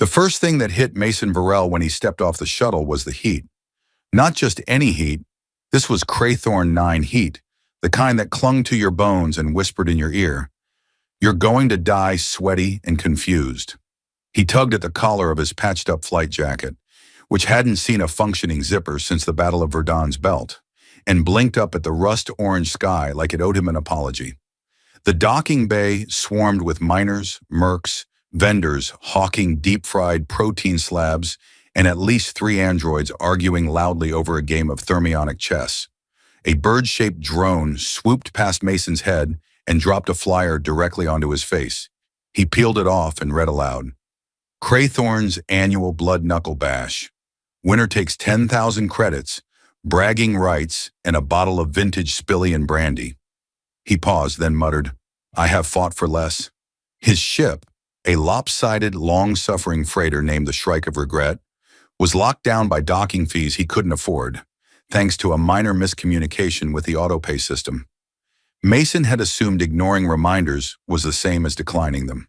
The first thing that hit Mason Varel when he stepped off the shuttle was the heat. Not just any heat, this was Craythorn 9 heat, the kind that clung to your bones and whispered in your ear, "You're going to die sweaty and confused." He tugged at the collar of his patched-up flight jacket, which hadn't seen a functioning zipper since the Battle of Verdun's belt, and blinked up at the rust-orange sky like it owed him an apology. The docking bay swarmed with miners, mercs, vendors hawking deep-fried protein slabs, and at least 3 androids arguing loudly over a game of thermionic chess. A bird-shaped drone swooped past Mason's head and dropped a flyer directly onto his face. He peeled it off and read aloud. Craythorn's annual blood knuckle bash. Winner takes 10,000 credits, bragging rights, and a bottle of vintage Spillian brandy. He paused, then muttered, "I have fought for less." His ship, a lopsided, long-suffering freighter named the Shrike of Regret, was locked down by docking fees he couldn't afford, thanks to a minor miscommunication with the autopay system. Mason had assumed ignoring reminders was the same as declining them.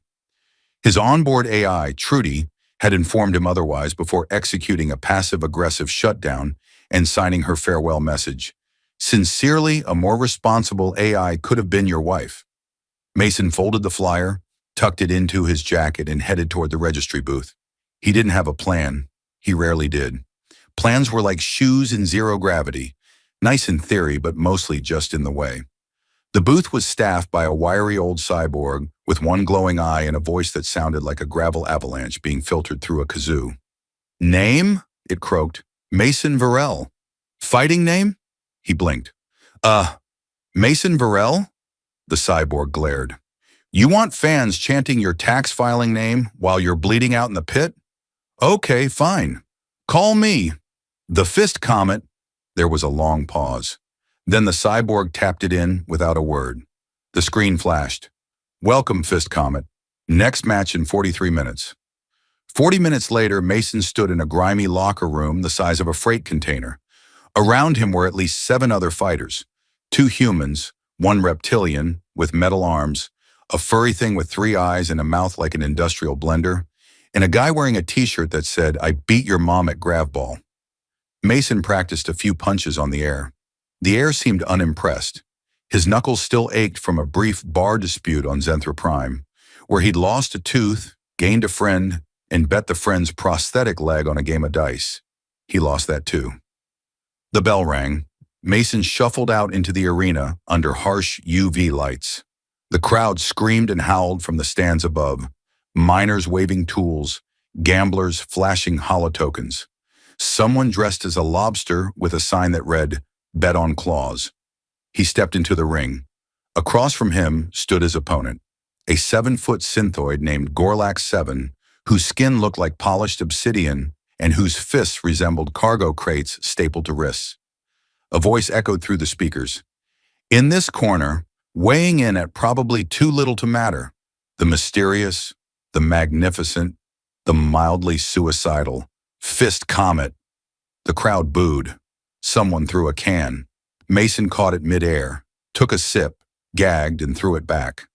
His onboard AI, Trudy, had informed him otherwise before executing a passive-aggressive shutdown and signing her farewell message. "Sincerely, a more responsible AI could have been your wife." Mason folded the flyer, tucked it into his jacket, and headed toward the registry booth. He didn't have a plan. He rarely did. Plans were like shoes in zero gravity, nice in theory, but mostly just in the way. The booth was staffed by a wiry old cyborg with one glowing eye and a voice that sounded like a gravel avalanche being filtered through a kazoo. "Name?" it croaked. "Mason Varel." "Fighting name?" He blinked. Mason Varel?" The cyborg glared. "You want fans chanting your tax filing name while you're bleeding out in the pit? Okay, fine. Call me the Fist Comet." There was a long pause. Then the cyborg tapped it in without a word. The screen flashed. "Welcome, Fist Comet. Next match in 43 minutes. 40 minutes later, Mason stood in a grimy locker room the size of a freight container. Around him were at least 7 other fighters. 2 humans, 1 reptilian with metal arms, a furry thing with 3 eyes and a mouth like an industrial blender, and a guy wearing a t-shirt that said, "I beat your mom at Gravball." Mason practiced a few punches on the air. The air seemed unimpressed. His knuckles still ached from a brief bar dispute on Zenthra Prime, where he'd lost a tooth, gained a friend, and bet the friend's prosthetic leg on a game of dice. He lost that too. The bell rang. Mason shuffled out into the arena under harsh UV lights. The crowd screamed and howled from the stands above, miners waving tools, gamblers flashing holotokens. Someone dressed as a lobster with a sign that read, "Bet on claws." He stepped into the ring. Across from him stood his opponent, a 7-foot synthoid named Gorlax 7, whose skin looked like polished obsidian and whose fists resembled cargo crates stapled to wrists. A voice echoed through the speakers. In this corner, weighing in at probably too little to matter, the mysterious, the magnificent, the mildly suicidal Fist Comet. The crowd booed. Someone threw a can. Mason caught it midair, took a sip, gagged, and threw it back.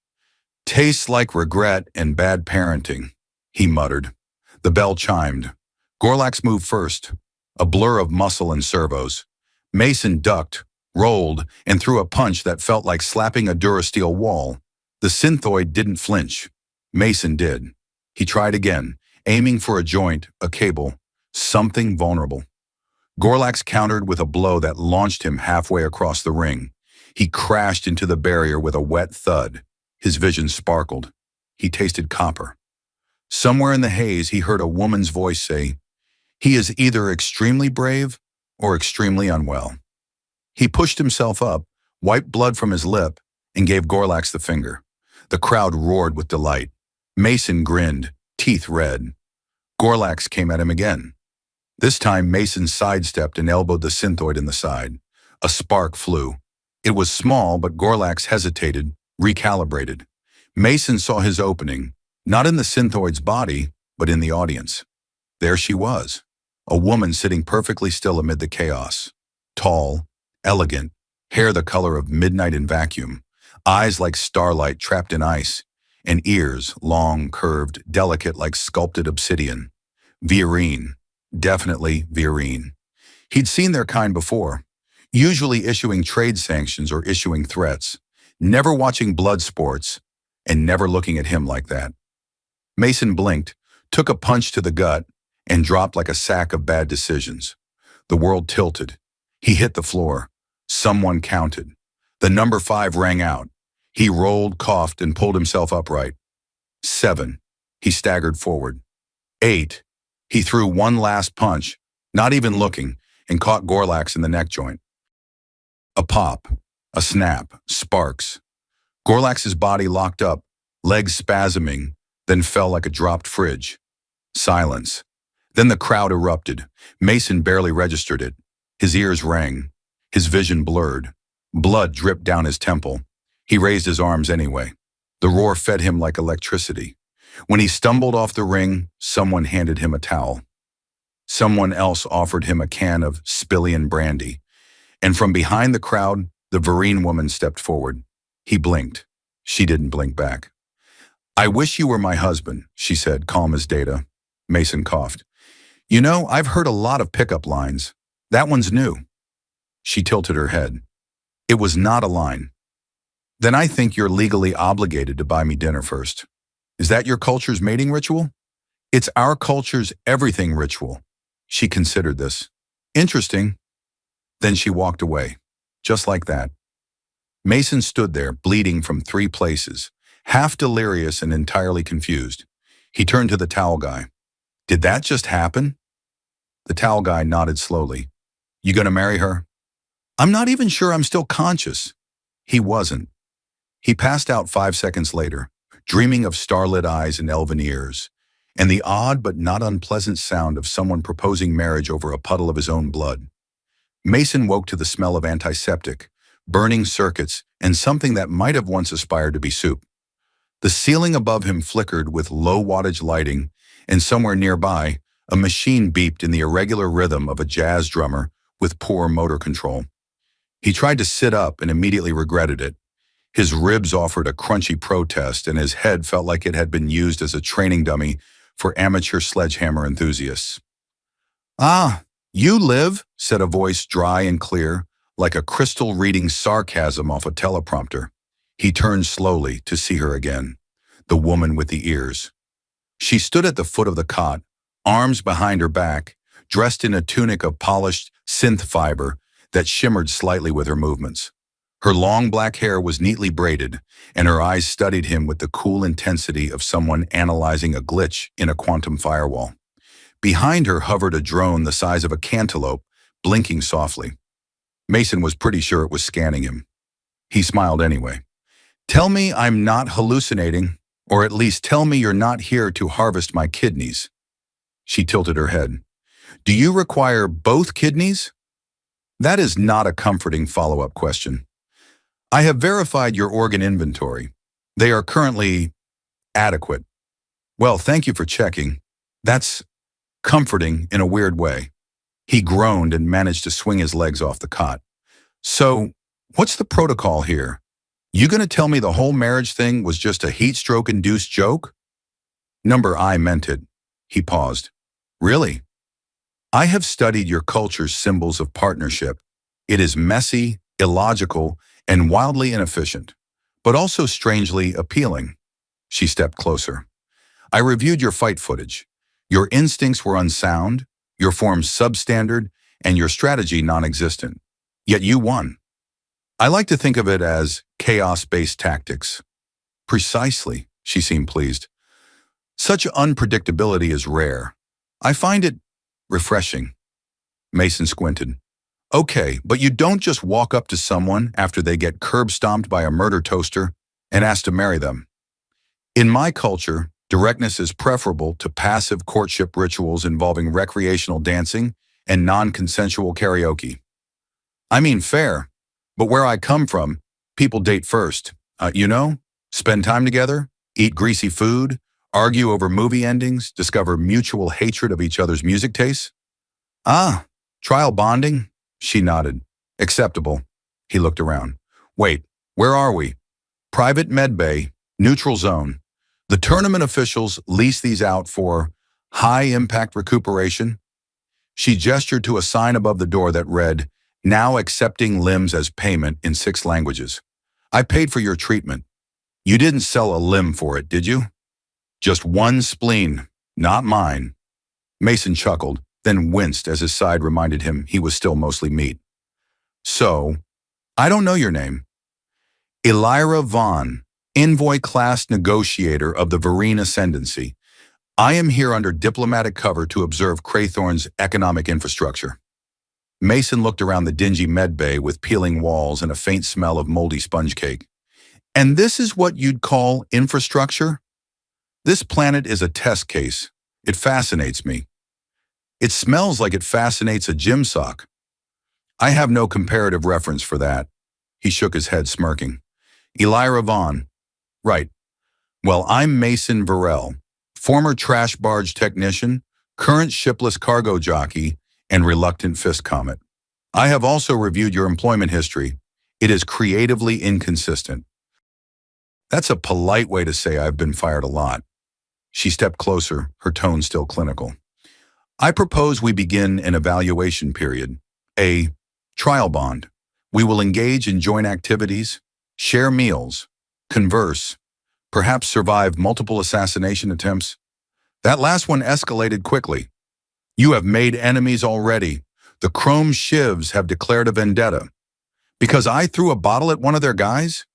"Tastes like regret and bad parenting," he muttered. The bell chimed. Gorlax moved first, a blur of muscle and servos. Mason ducked, rolled, and threw a punch that felt like slapping a Durasteel wall. The synthoid didn't flinch. Mason did. He tried again, aiming for a joint, a cable, something vulnerable. Gorlax countered with a blow that launched him halfway across the ring. He crashed into the barrier with a wet thud. His vision sparkled. He tasted copper. Somewhere in the haze, he heard a woman's voice say, "He is either extremely brave or extremely unwell." He pushed himself up, wiped blood from his lip, and gave Gorlax the finger. The crowd roared with delight. Mason grinned, teeth red. Gorlax came at him again. This time, Mason sidestepped and elbowed the synthoid in the side. A spark flew. It was small, but Gorlax hesitated, recalibrated. Mason saw his opening, not in the synthoid's body, but in the audience. There she was, a woman sitting perfectly still amid the chaos. Tall, elegant, hair the color of midnight in vacuum, eyes like starlight trapped in ice, and ears, long, curved, delicate like sculpted obsidian. Virine. Definitely virine. He'd seen their kind before, usually issuing trade sanctions or issuing threats, never watching blood sports, and never looking at him like that. Mason blinked, took a punch to the gut, and dropped like a sack of bad decisions. The world tilted. He hit the floor. Someone counted. The number 5 rang out. He rolled, coughed, and pulled himself upright. 7. He staggered forward. 8. He threw one last punch, not even looking, and caught Gorlax in the neck joint. A pop, a snap, sparks. Gorlax's body locked up, legs spasming, then fell like a dropped fridge. Silence. Then the crowd erupted. Mason barely registered it. His ears rang. His vision blurred. Blood dripped down his temple. He raised his arms anyway. The roar fed him like electricity. When he stumbled off the ring, someone handed him a towel. Someone else offered him a can of Spillian brandy. And from behind the crowd, the Vereen woman stepped forward. He blinked. She didn't blink back. "I wish you were my husband," she said, calm as data. Mason coughed. "You know, I've heard a lot of pickup lines. That one's new." She tilted her head. "It was not a line." "Then I think you're legally obligated to buy me dinner first. Is that your culture's mating ritual?" "It's our culture's everything ritual." She considered this. "Interesting." Then she walked away, just like that. Mason stood there, bleeding from 3 places, half delirious and entirely confused. He turned to the towel guy. "Did that just happen?" The towel guy nodded slowly. "You gonna marry her?" "I'm not even sure I'm still conscious." He wasn't. He passed out 5 seconds later, dreaming of starlit eyes and elven ears, and the odd but not unpleasant sound of someone proposing marriage over a puddle of his own blood. Mason woke to the smell of antiseptic, burning circuits, and something that might have once aspired to be soup. The ceiling above him flickered with low-wattage lighting, and somewhere nearby, a machine beeped in the irregular rhythm of a jazz drummer with poor motor control. He tried to sit up and immediately regretted it. His ribs offered a crunchy protest, and his head felt like it had been used as a training dummy for amateur sledgehammer enthusiasts. "Ah, you live," said a voice dry and clear, like a crystal reading sarcasm off a teleprompter. He turned slowly to see her again, the woman with the ears. She stood at the foot of the cot, arms behind her back, dressed in a tunic of polished synth fiber that shimmered slightly with her movements. Her long black hair was neatly braided, and her eyes studied him with the cool intensity of someone analyzing a glitch in a quantum firewall. Behind her hovered a drone the size of a cantaloupe, blinking softly. Mason was pretty sure it was scanning him. He smiled anyway. "Tell me I'm not hallucinating, or at least tell me you're not here to harvest my kidneys." She tilted her head. "Do you require both kidneys?" That is not a comforting follow-up question. "I have verified your organ inventory. They are currently adequate." "Well, thank you for checking. That's comforting in a weird way." He groaned and managed to swing his legs off the cot. "So, what's the protocol here? You gonna tell me the whole marriage thing was just a heat stroke-induced joke?" "Number I meant it." He paused. "Really? I have studied your culture's symbols of partnership. It is messy, illogical, and wildly inefficient, but also strangely appealing." She stepped closer. "I reviewed your fight footage. Your instincts were unsound, your forms substandard, and your strategy non-existent. Yet you won. I like to think of it as chaos-based tactics." "Precisely," she seemed pleased. "Such unpredictability is rare. I find it refreshing." Mason squinted. "Okay, but you don't just walk up to someone after they get curb-stomped by a murder toaster and ask to marry them. In my culture, directness is preferable to passive courtship rituals involving recreational dancing and non-consensual karaoke. I mean, fair, but where I come from, people date first. Spend time together, eat greasy food, argue over movie endings, discover mutual hatred of each other's music tastes." "Ah, trial bonding?" She nodded. "Acceptable." He looked around. "Wait, where are we?" "Private med bay, neutral zone. The tournament officials lease these out for high-impact recuperation. She gestured to a sign above the door that read, "Now accepting limbs as payment" in 6 languages. "I paid for your treatment. You didn't sell a limb for it, did you?" "Just one spleen, not mine." Mason chuckled, then winced as his side reminded him he was still mostly meat. "So, I don't know your name." "Elira Vaughn, envoy class negotiator of the Vereen Ascendancy. I am here under diplomatic cover to observe Craythorne's economic infrastructure." Mason looked around the dingy med bay with peeling walls and a faint smell of moldy sponge cake. "And this is what you'd call infrastructure? This planet is a test case. It fascinates me." "It smells like it fascinates a gym sock." "I have no comparative reference for that." He shook his head, smirking. "Elira Vaughn. Right. Well, I'm Mason Varel, former trash barge technician, current shipless cargo jockey, and reluctant fist comet. I have also reviewed your employment history. It is creatively inconsistent." "That's a polite way to say I've been fired a lot." She stepped closer, her tone still clinical. "I propose we begin an evaluation period, a trial bond. We will engage in joint activities, share meals, converse, perhaps survive multiple assassination attempts." That last one escalated quickly. "You have made enemies already. The Chrome Shivs have declared a vendetta. Because I threw a bottle at one of their guys?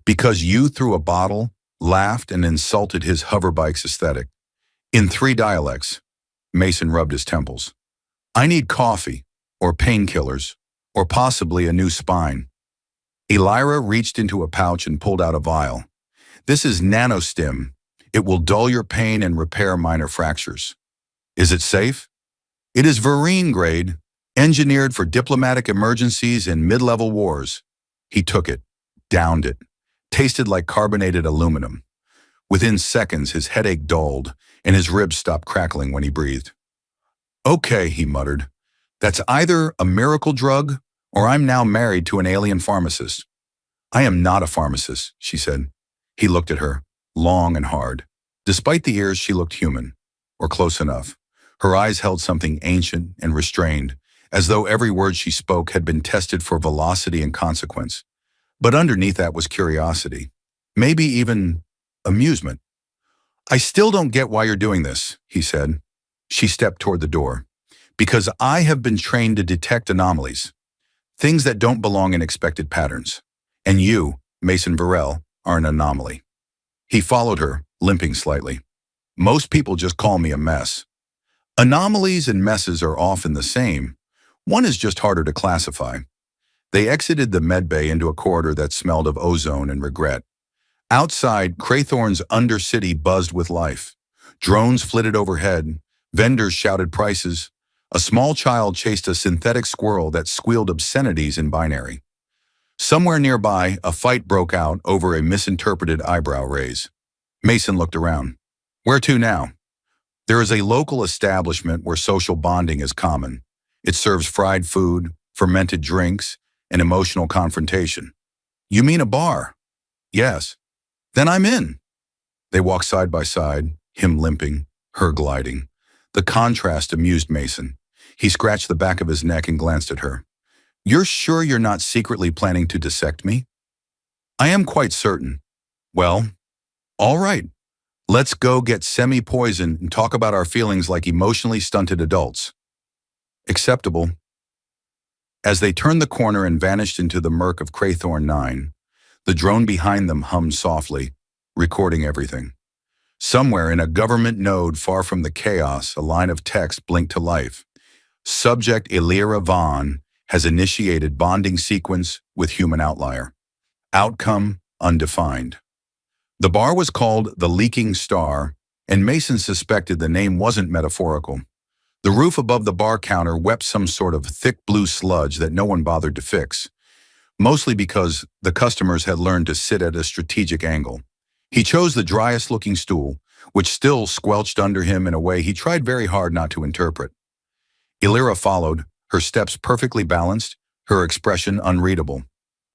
Because you threw a bottle, laughed, and insulted his hoverbike's aesthetic. In 3 dialects." Mason rubbed his temples. "I need coffee, or painkillers, or possibly a new spine." Elira reached into a pouch and pulled out a vial. "This is nanostim. It will dull your pain and repair minor fractures." "Is it safe?" "It is Vereen grade, engineered for diplomatic emergencies and mid-level wars." He took it, downed it, tasted like carbonated aluminum. Within seconds, his headache dulled, and his ribs stopped crackling when he breathed. "Okay," he muttered. "That's either a miracle drug, or I'm now married to an alien pharmacist." "I am not a pharmacist," she said. He looked at her, long and hard. Despite the ears, she looked human, or close enough. Her eyes held something ancient and restrained, as though every word she spoke had been tested for velocity and consequence. But underneath that was curiosity, maybe even amusement. "I still don't get why you're doing this," he said. She stepped toward the door. "Because I have been trained to detect anomalies, things that don't belong in expected patterns. And you, Mason Varel, are an anomaly." He followed her, limping slightly. "Most people just call me a mess." "Anomalies and messes are often the same. One is just harder to classify." They exited the medbay into a corridor that smelled of ozone and regret. Outside, Craythorne's undercity buzzed with life. Drones flitted overhead. Vendors shouted prices. A small child chased a synthetic squirrel that squealed obscenities in binary. Somewhere nearby, a fight broke out over a misinterpreted eyebrow raise. Mason looked around. "Where to now?" "There is a local establishment where social bonding is common. It serves fried food, fermented drinks, and emotional confrontation." "You mean a bar?" "Yes." "Then I'm in." They walked side by side, him limping, her gliding. The contrast amused Mason. He scratched the back of his neck and glanced at her. "You're sure you're not secretly planning to dissect me?" "I am quite certain." "Well, all right. Let's go get semi-poisoned and talk about our feelings like emotionally stunted adults." "Acceptable." As they turned the corner and vanished into the murk of Craythorne 9, the drone behind them hummed softly, recording everything. Somewhere in a government node far from the chaos, a line of text blinked to life. "Subject Elira Vaughn has initiated bonding sequence with human outlier. Outcome undefined." The bar was called the Leaking Star, and Mason suspected the name wasn't metaphorical. The roof above the bar counter wept some sort of thick blue sludge that no one bothered to fix, mostly because the customers had learned to sit at a strategic angle. He chose the driest-looking stool, which still squelched under him in a way he tried very hard not to interpret. Elira followed, her steps perfectly balanced, her expression unreadable.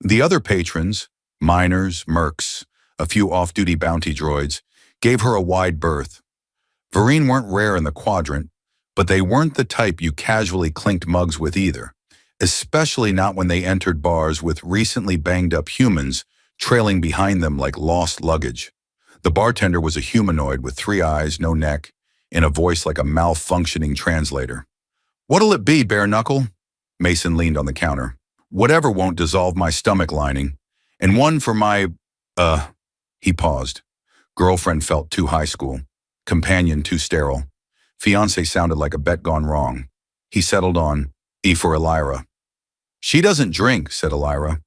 The other patrons, miners, mercs, a few off-duty bounty droids, gave her a wide berth. Vereen weren't rare in the quadrant, but they weren't the type you casually clinked mugs with either, especially not when they entered bars with recently banged-up humans trailing behind them like lost luggage. The bartender was a humanoid with 3 eyes, no neck, and a voice like a malfunctioning translator. "What'll it be, bare knuckle?" Mason leaned on the counter. "Whatever won't dissolve my stomach lining. And one for my, He paused. Girlfriend felt too high school. Companion too sterile. Fiancé sounded like a bet gone wrong. He settled on, "E for Elira." "She doesn't drink," said Elira.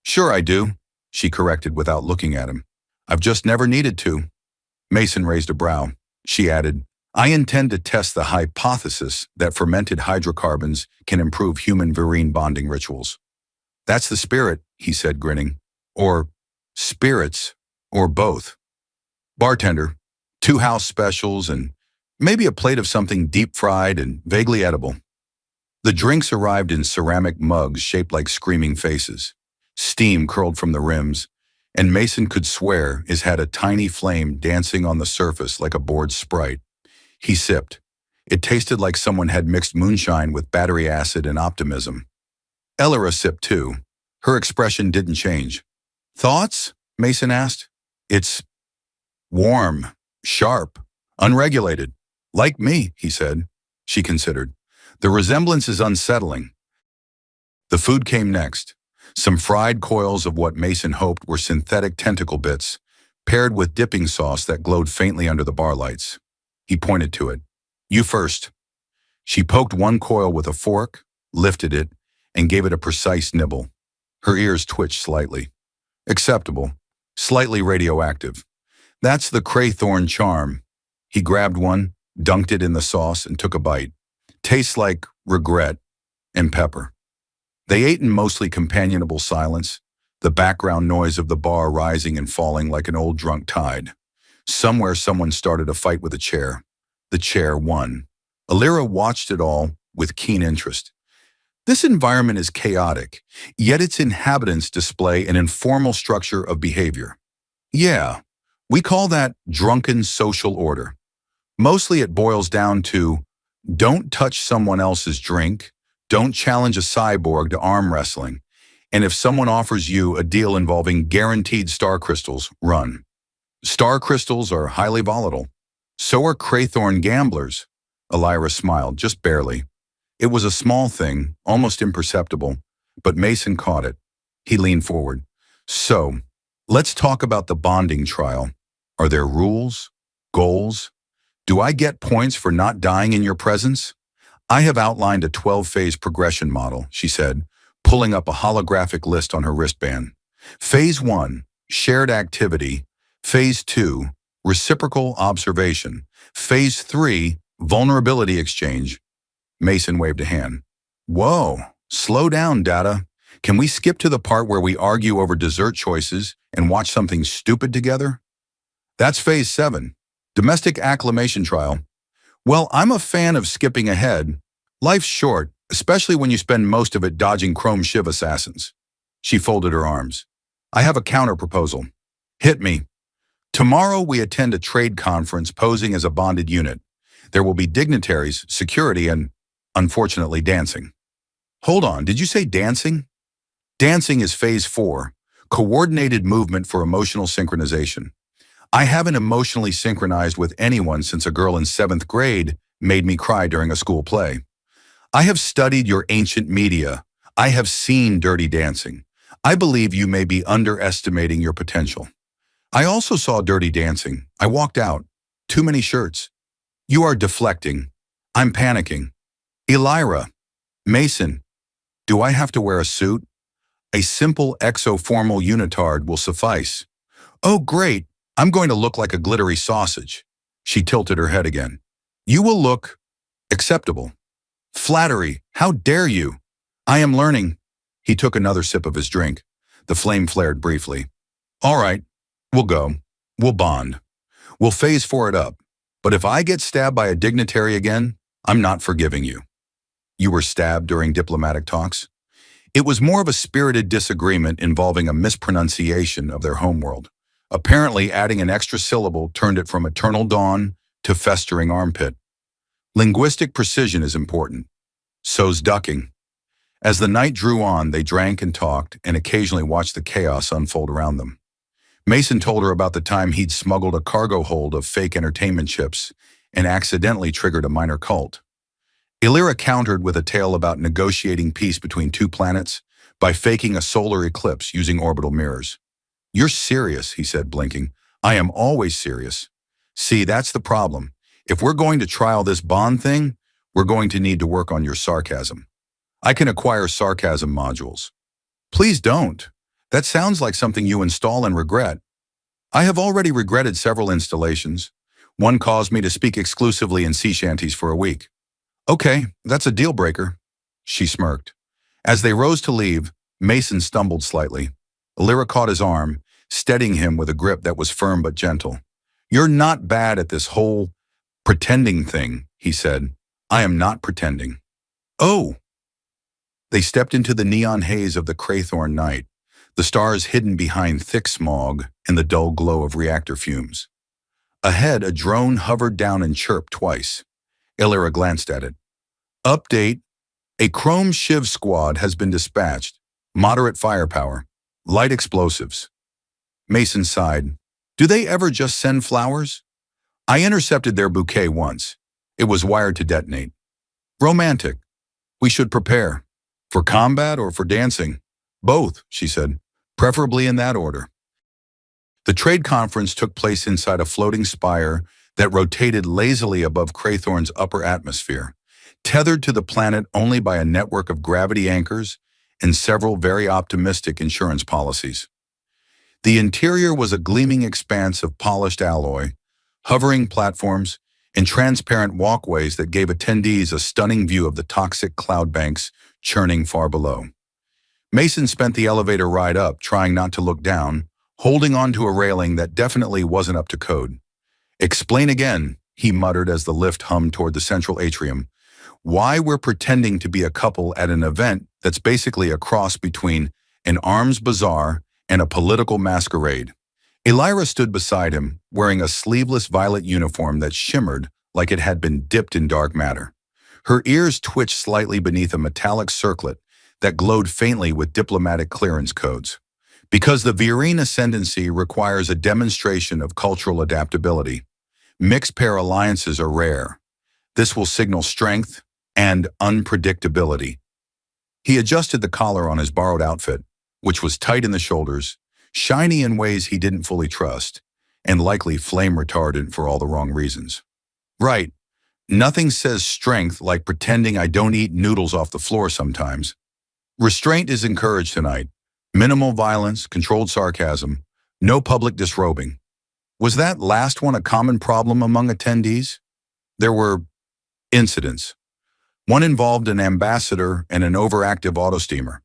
"Sure I do," she corrected without looking at him. "I've just never needed to." Mason raised a brow. She added, "I intend to test the hypothesis that fermented hydrocarbons can improve human-Vereen bonding rituals." "That's the spirit," he said, grinning. "Or spirits, or both." "Bartender, 2 house specials and maybe a plate of something deep-fried and vaguely edible." The drinks arrived in ceramic mugs shaped like screaming faces. Steam curled from the rims, and Mason could swear it had a tiny flame dancing on the surface like a bored sprite. He sipped. It tasted like someone had mixed moonshine with battery acid and optimism. Elira sipped too. Her expression didn't change. "Thoughts?" Mason asked. "It's warm, sharp, unregulated. Like me," he said. She considered. "The resemblance is unsettling." The food came next. Some fried coils of what Mason hoped were synthetic tentacle bits, paired with dipping sauce that glowed faintly under the bar lights. He pointed to it. "You first." She poked one coil with a fork, lifted it, and gave it a precise nibble. Her ears twitched slightly. "Acceptable. Slightly radioactive. That's the Craythorn charm." He grabbed one, dunked it in the sauce, and took a bite. "Tastes like regret and pepper." They ate in mostly companionable silence, the background noise of the bar rising and falling like an old drunk tide. Somewhere someone started a fight with a chair. The chair won. Elira watched it all with keen interest. This environment is chaotic, yet its inhabitants display an informal structure of behavior. Yeah, we call that drunken social order. Mostly it boils down to, don't touch someone else's drink, don't challenge a cyborg to arm wrestling, and if someone offers you a deal involving guaranteed star crystals, run. Star crystals are highly volatile. So are Craythorn gamblers. Elira smiled, just barely. It was a small thing, almost imperceptible, but Mason caught it. He leaned forward. "So, let's talk about the bonding trial. Are there rules? Goals? Do I get points for not dying in your presence?" "I have outlined a 12-phase progression model," she said, pulling up a holographic list on her wristband. "Phase 1, shared activity. Phase 2, reciprocal observation. Phase 3, vulnerability exchange." Mason waved a hand. "Whoa, slow down, Data. Can we skip to the part where we argue over dessert choices and watch something stupid together?" "That's Phase 7, domestic acclimation trial." "Well, I'm a fan of skipping ahead. Life's short, especially when you spend most of it dodging Chrome Shiv assassins." She folded her arms. "I have a counter-proposal." "Hit me." "Tomorrow we attend a trade conference posing as a bonded unit. There will be dignitaries, security, and, unfortunately, dancing." "Hold on, did you say dancing?" "Dancing is Phase 4, coordinated movement for emotional synchronization. I haven't emotionally synchronized with anyone since a girl in 7th grade made me cry during a school play. I have studied your ancient media. I have seen Dirty Dancing. I believe you may be underestimating your potential." "I also saw Dirty Dancing. I walked out. Too many shirts." "You are deflecting. I'm panicking." "Elira." "Mason. Do I have to wear a suit?" "A simple exo-formal unitard will suffice." "Oh, great. I'm going to look like a glittery sausage." She tilted her head again. "You will look acceptable." "Flattery. How dare you?" "I am learning." He took another sip of his drink. The flame flared briefly. "All right. We'll go. We'll bond. We'll Phase 4 it up. But if I get stabbed by a dignitary again, I'm not forgiving you." "You were stabbed during diplomatic talks?" "It was more of a spirited disagreement involving a mispronunciation of their homeworld. Apparently, adding an extra syllable turned it from eternal dawn to festering armpit. Linguistic precision is important. So's ducking. As the night drew on, they drank and talked and occasionally watched the chaos unfold around them. Mason told her about the time he'd smuggled a cargo hold of fake entertainment chips and accidentally triggered a minor cult. Illyra countered with a tale about negotiating peace between two planets by faking a solar eclipse using orbital mirrors. "You're serious," he said, blinking. "I am always serious. See, that's the problem. If we're going to trial this bond thing, we're going to need to work on your sarcasm. I can acquire sarcasm modules." "Please don't. That sounds like something you install and regret." "I have already regretted several installations. One caused me to speak exclusively in sea shanties for a week." "Okay, that's a deal breaker." She smirked. As they rose to leave, Mason stumbled slightly. Illyra caught his arm, steadying him with a grip that was firm but gentle. "You're not bad at this whole pretending thing," he said. "I am not pretending." "Oh!" They stepped into the neon haze of the Craythorn night, the stars hidden behind thick smog and the dull glow of reactor fumes. Ahead, a drone hovered down and chirped twice. Illyra glanced at it. "Update. A Chrome Shiv squad has been dispatched. Moderate firepower. Light explosives." Mason sighed. "Do they ever just send flowers?" "I intercepted their bouquet once. It was wired to detonate." "Romantic. We should prepare." "For combat or for dancing?" "Both," she said. "Preferably in that order." The trade conference took place inside a floating spire that rotated lazily above Craythorn's upper atmosphere, tethered to the planet only by a network of gravity anchors and several very optimistic insurance policies. The interior was a gleaming expanse of polished alloy, hovering platforms, and transparent walkways that gave attendees a stunning view of the toxic cloud banks churning far below. Mason spent the elevator ride up, trying not to look down, holding onto a railing that definitely wasn't up to code. "Explain again," he muttered as the lift hummed toward the central atrium. "Why we're pretending to be a couple at an event that's basically a cross between an arms bazaar and a political masquerade." Illyra stood beside him, wearing a sleeveless violet uniform that shimmered like it had been dipped in dark matter. Her ears twitched slightly beneath a metallic circlet that glowed faintly with diplomatic clearance codes. Because the Virine ascendancy requires a demonstration of cultural adaptability, mixed-pair alliances are rare. This will signal strength and unpredictability. He adjusted the collar on his borrowed outfit, which was tight in the shoulders, shiny in ways he didn't fully trust, and likely flame retardant for all the wrong reasons. "Right. Nothing says strength like pretending I don't eat noodles off the floor sometimes. Restraint is encouraged tonight. Minimal violence, controlled sarcasm, no public disrobing." Was that last one a common problem among attendees? There were incidents. One involved an ambassador and an overactive autosteamer.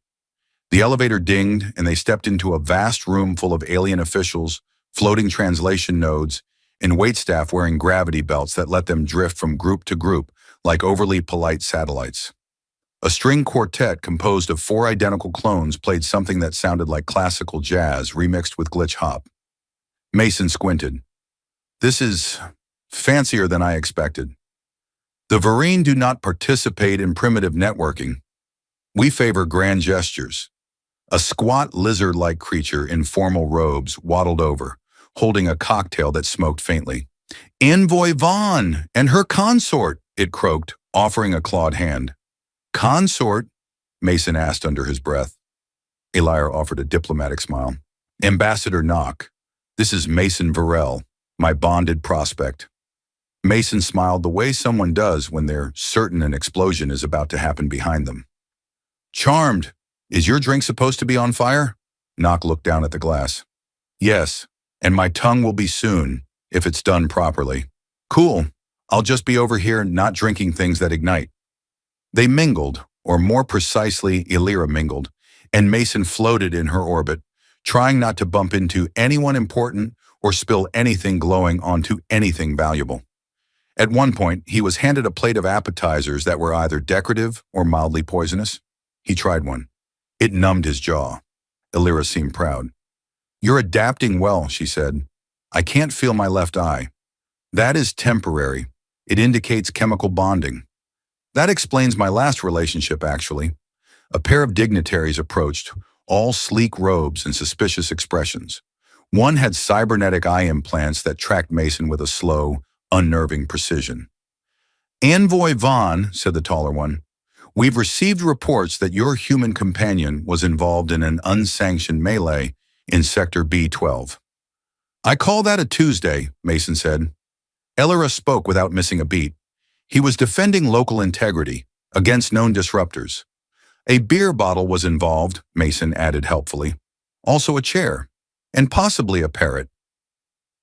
The elevator dinged, and they stepped into a vast room full of alien officials, floating translation nodes, and waitstaff wearing gravity belts that let them drift from group to group like overly polite satellites. A string quartet composed of 4 identical clones played something that sounded like classical jazz remixed with glitch hop. Mason squinted. "This is fancier than I expected. The Virine do not participate in primitive networking. We favor grand gestures." A squat lizard-like creature in formal robes waddled over, holding a cocktail that smoked faintly. "Envoy Vaughn and her consort," it croaked, offering a clawed hand. "Consort?" Mason asked under his breath. Illyra offered a diplomatic smile. "Ambassador Nock. This is Mason Varel, my bonded prospect." Mason smiled the way someone does when they're certain an explosion is about to happen behind them. "Charmed. Is your drink supposed to be on fire?" Nock looked down at the glass. "Yes, and my tongue will be soon, if it's done properly." "Cool. I'll just be over here not drinking things that ignite." They mingled, or more precisely, Illyra mingled, and Mason floated in her orbit, trying not to bump into anyone important or spill anything glowing onto anything valuable. At one point, he was handed a plate of appetizers that were either decorative or mildly poisonous. He tried one. It numbed his jaw. Illyra seemed proud. You're adapting well, she said. I can't feel my left eye. That is temporary. It indicates chemical bonding. That explains my last relationship, actually. A pair of dignitaries approached, all sleek robes and suspicious expressions. One had cybernetic eye implants that tracked Mason with a slow, unnerving precision. Envoy Vaughn, said the taller one, we've received reports that your human companion was involved in an unsanctioned melee in Sector B12. I call that a Tuesday, Mason said. Elora spoke without missing a beat. He was defending local integrity against known disruptors. A beer bottle was involved, Mason added helpfully. Also a chair, and possibly a parrot.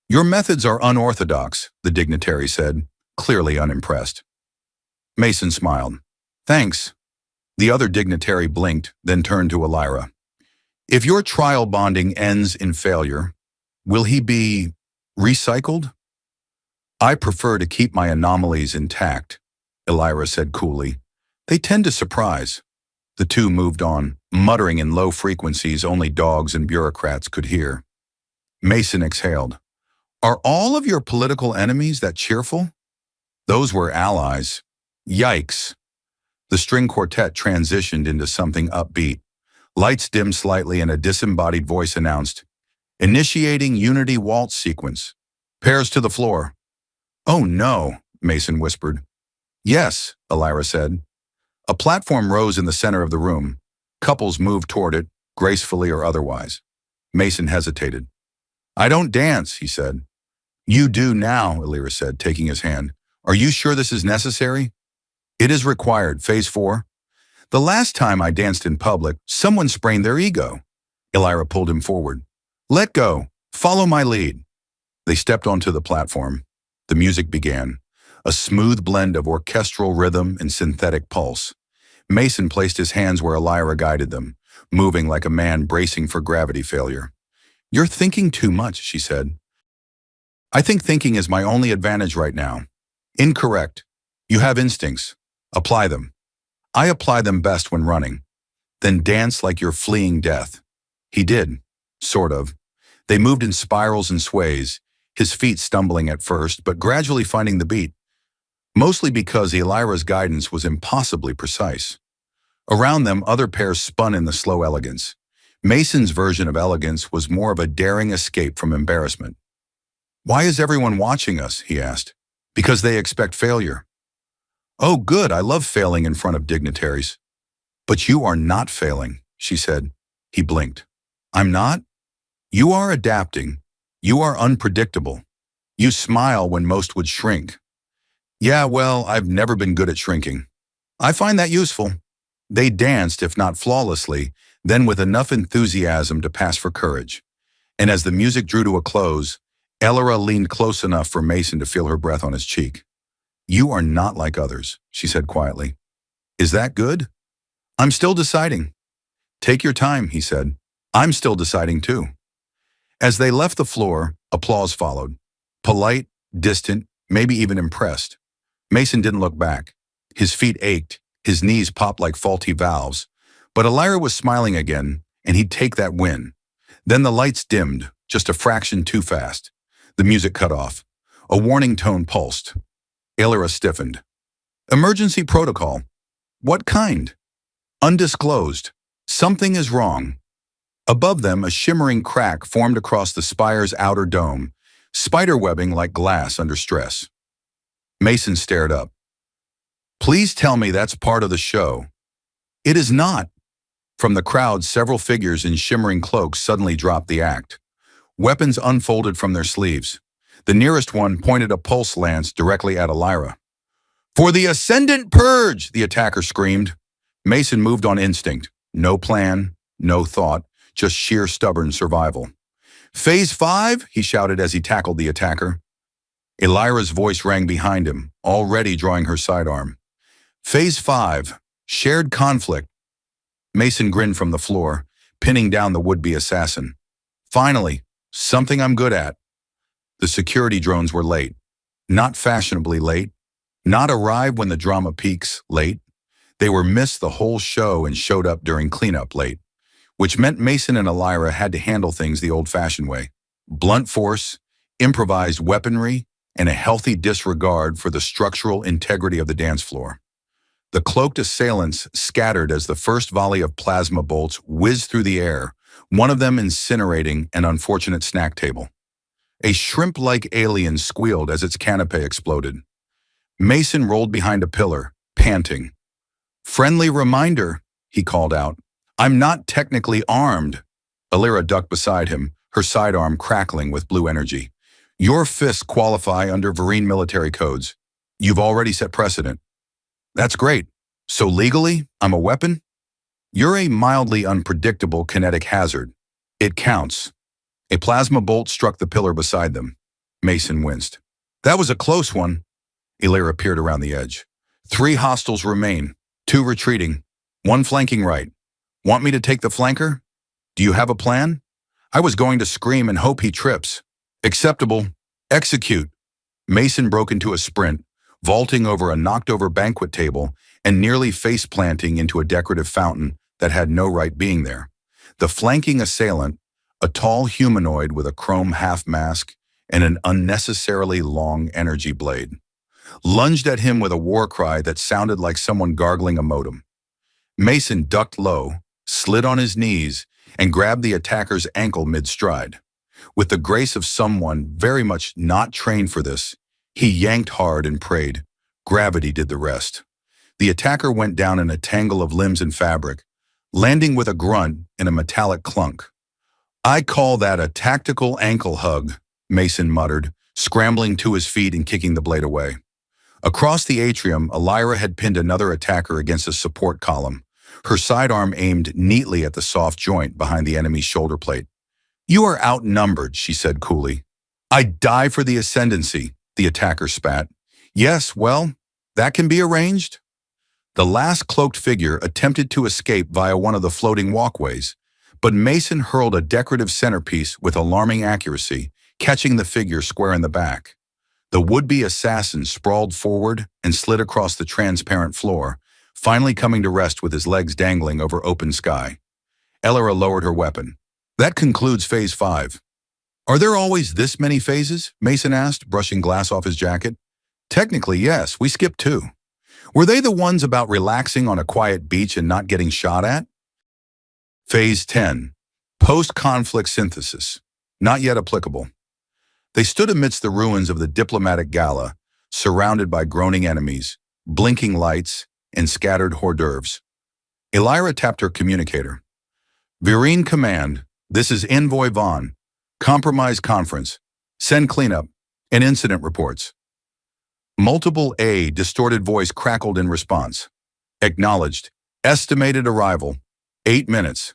Your methods are unorthodox, the dignitary said, clearly unimpressed. Mason smiled. Thanks. The other dignitary blinked, then turned to Elira. If your trial bonding ends in failure, will he be recycled? I prefer to keep my anomalies intact, Elira said coolly. They tend to surprise. The two moved on, muttering in low frequencies only dogs and bureaucrats could hear. Mason exhaled. Are all of your political enemies that cheerful? Those were allies. Yikes. The string quartet transitioned into something upbeat. Lights dimmed slightly and a disembodied voice announced, initiating Unity waltz sequence. Pairs to the floor. Oh no, Mason whispered. Yes, Elira said. A platform rose in the center of the room. Couples moved toward it, gracefully or otherwise. Mason hesitated. I don't dance, he said. You do now, Elira said, taking his hand. Are you sure this is necessary? It is required, phase 4. The last time I danced in public, someone sprained their ego. Elira pulled him forward. Let go. Follow my lead. They stepped onto the platform. The music began, a smooth blend of orchestral rhythm and synthetic pulse. Mason placed his hands where Elira guided them, moving like a man bracing for gravity failure. You're thinking too much, she said. I think thinking is my only advantage right now. Incorrect. You have instincts. Apply them. I apply them best when running. Then dance like you're fleeing death. He did. Sort of. They moved in spirals and sways, his feet stumbling at first, but gradually finding the beat. Mostly because Elira's guidance was impossibly precise. Around them, other pairs spun in the slow elegance. Mason's version of elegance was more of a daring escape from embarrassment. Why is everyone watching us? He asked. Because they expect failure. Oh, good, I love failing in front of dignitaries. But you are not failing, she said. He blinked. I'm not? You are adapting. You are unpredictable. You smile when most would shrink. Yeah, well, I've never been good at shrinking. I find that useful. They danced, if not flawlessly, then with enough enthusiasm to pass for courage. And as the music drew to a close, Elora leaned close enough for Mason to feel her breath on his cheek. You are not like others, she said quietly. Is that good? I'm still deciding. Take your time, he said. I'm still deciding too. As they left the floor, applause followed. Polite, distant, maybe even impressed. Mason didn't look back. His feet ached, his knees popped like faulty valves. But Elira was smiling again, and he'd take that win. Then the lights dimmed, just a fraction too fast. The music cut off. A warning tone pulsed. Elira stiffened. Emergency protocol. What kind? Undisclosed. Something is wrong. Above them, a shimmering crack formed across the spire's outer dome, spiderwebbing like glass under stress. Mason stared up. Please tell me that's part of the show. It is not. From the crowd, several figures in shimmering cloaks suddenly dropped the act. Weapons unfolded from their sleeves. The nearest one pointed a pulse lance directly at Elira. For the Ascendant Purge, the attacker screamed. Mason moved on instinct. No plan, no thought, just sheer stubborn survival. Phase 5, he shouted as he tackled the attacker. Elira's voice rang behind him, already drawing her sidearm. Phase 5, shared conflict. Mason grinned from the floor, pinning down the would-be assassin. Finally, something I'm good at. The security drones were late. Not fashionably late. Not arrived when the drama peaks late. They were missed the whole show and showed up during cleanup late. which meant Mason and Elira had to handle things the old-fashioned way. Blunt force, improvised weaponry, and a healthy disregard for the structural integrity of the dance floor. The cloaked assailants scattered as the first volley of plasma bolts whizzed through the air, one of them incinerating an unfortunate snack table. A shrimp-like alien squealed as its canopy exploded. Mason rolled behind a pillar, panting. "Friendly reminder," he called out. "I'm not technically armed." Elira ducked beside him, her sidearm crackling with blue energy. "Your fists qualify under Vereen military codes. You've already set precedent." "That's great. So legally, I'm a weapon?" "You're a mildly unpredictable kinetic hazard. It counts." A plasma bolt struck the pillar beside them. Mason winced. "That was a close one." Elira peered around the edge. 3 hostiles remain, 2 retreating, 1 flanking right. Want me to take the flanker? Do you have a plan? I was going to scream and hope he trips. Acceptable. Execute. Mason broke into a sprint, vaulting over a knocked-over banquet table and nearly face-planting into a decorative fountain that had no right being there. The flanking assailant, a tall humanoid with a chrome half-mask and an unnecessarily long energy blade, lunged at him with a war cry that sounded like someone gargling a modem. Mason ducked low, slid on his knees, and grabbed the attacker's ankle mid-stride. With the grace of someone very much not trained for this, he yanked hard and prayed. Gravity did the rest. The attacker went down in a tangle of limbs and fabric, landing with a grunt and a metallic clunk. "I call that a tactical ankle hug," Mason muttered, scrambling to his feet and kicking the blade away. Across the atrium, Elira had pinned another attacker against a support column, her sidearm aimed neatly at the soft joint behind the enemy's shoulder plate. "You are outnumbered," she said coolly. "I'd die for the ascendancy," the attacker spat. "Yes, well, that can be arranged." The last cloaked figure attempted to escape via one of the floating walkways, but Mason hurled a decorative centerpiece with alarming accuracy, catching the figure square in the back. The would-be assassin sprawled forward and slid across the transparent floor, finally coming to rest with his legs dangling over open sky. Elira lowered her weapon. "That concludes Phase 5. "Are there always this many phases?" Mason asked, brushing glass off his jacket. "Technically, yes. We skipped 2. Were they the ones about relaxing on a quiet beach and not getting shot at?" Phase 10. Post-conflict synthesis. Not yet applicable. They stood amidst the ruins of the diplomatic gala, surrounded by groaning enemies, blinking lights, and scattered hors d'oeuvres. Elira tapped her communicator. "Vereen Command, this is Envoy Vaughn. Compromise conference. Send cleanup and incident reports." Multiple A distorted voice crackled in response. "Acknowledged. Estimated arrival. 8 minutes.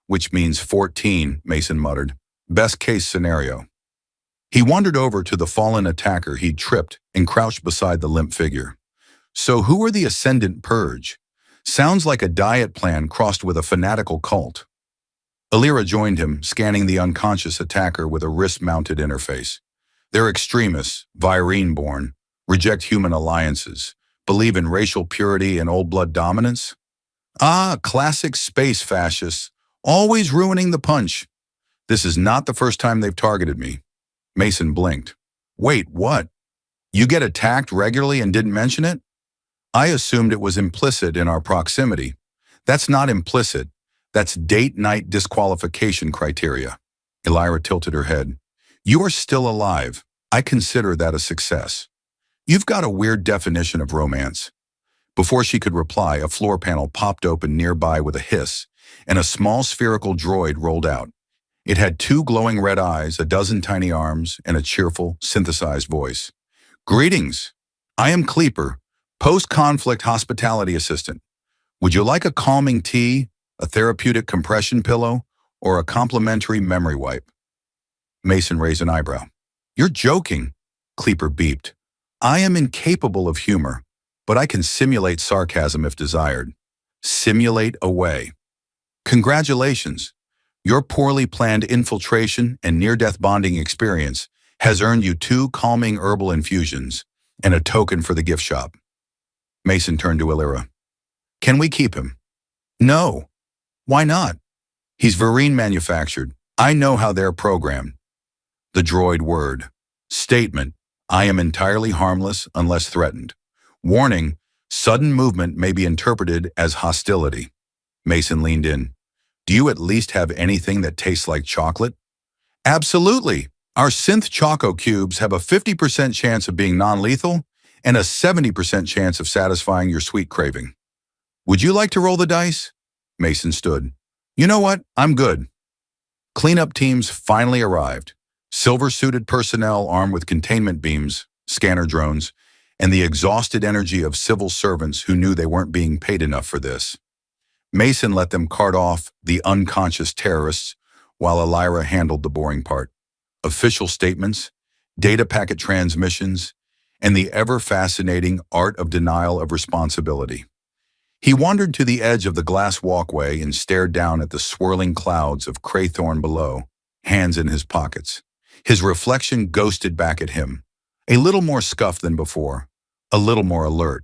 Which means 14, Mason muttered. Best case scenario. He wandered over to the fallen attacker he'd tripped and crouched beside the limp figure. "So who are the Ascendant Purge? Sounds like a diet plan crossed with a fanatical cult." Elira joined him, scanning the unconscious attacker with a wrist-mounted interface. "They're extremists, Virene-born, reject human alliances, believe in racial purity and old-blood dominance." "Ah, classic space fascists, always ruining the punch. This is not the first time they've targeted me." Mason blinked. "Wait, what? You get attacked regularly and didn't mention it?" "I assumed it was implicit in our proximity." "That's not implicit. That's date-night disqualification criteria." Elira tilted her head. "You are still alive. I consider that a success. You've got a weird definition of romance." Before she could reply, a floor panel popped open nearby with a hiss, and a small spherical droid rolled out. It had 2 glowing red eyes, a dozen tiny arms, and a cheerful, synthesized voice. "Greetings. I am Kleeper, post-conflict hospitality assistant. Would you like a calming tea, a therapeutic compression pillow, or a complimentary memory wipe?" Mason raised an eyebrow. "You're joking," Kleeper beeped. "I am incapable of humor, but I can simulate sarcasm if desired. Simulate away. Congratulations. Your poorly planned infiltration and near-death bonding experience has earned you 2 calming herbal infusions and a token for the gift shop." Mason turned to Elira. "Can we keep him?" "No." "Why not?" He's Vereen manufactured. I know how they're programmed. The droid word. Statement. I am entirely harmless unless threatened. Warning. Sudden movement may be interpreted as hostility. Mason leaned in. Do you at least have anything that tastes like chocolate? Absolutely. Our synth choco cubes have a 50% chance of being non-lethal and a 70% chance of satisfying your sweet craving. Would you like to roll the dice? Mason stood. You know what? I'm good. Cleanup teams finally arrived. Silver-suited personnel armed with containment beams, scanner drones, and the exhausted energy of civil servants who knew they weren't being paid enough for this. Mason let them cart off the unconscious terrorists while Elira handled the boring part. Official statements, data packet transmissions, and the ever-fascinating art of denial of responsibility. He wandered to the edge of the glass walkway and stared down at the swirling clouds of Craythorn below, hands in his pockets. His reflection ghosted back at him, a little more scuffed than before, a little more alert.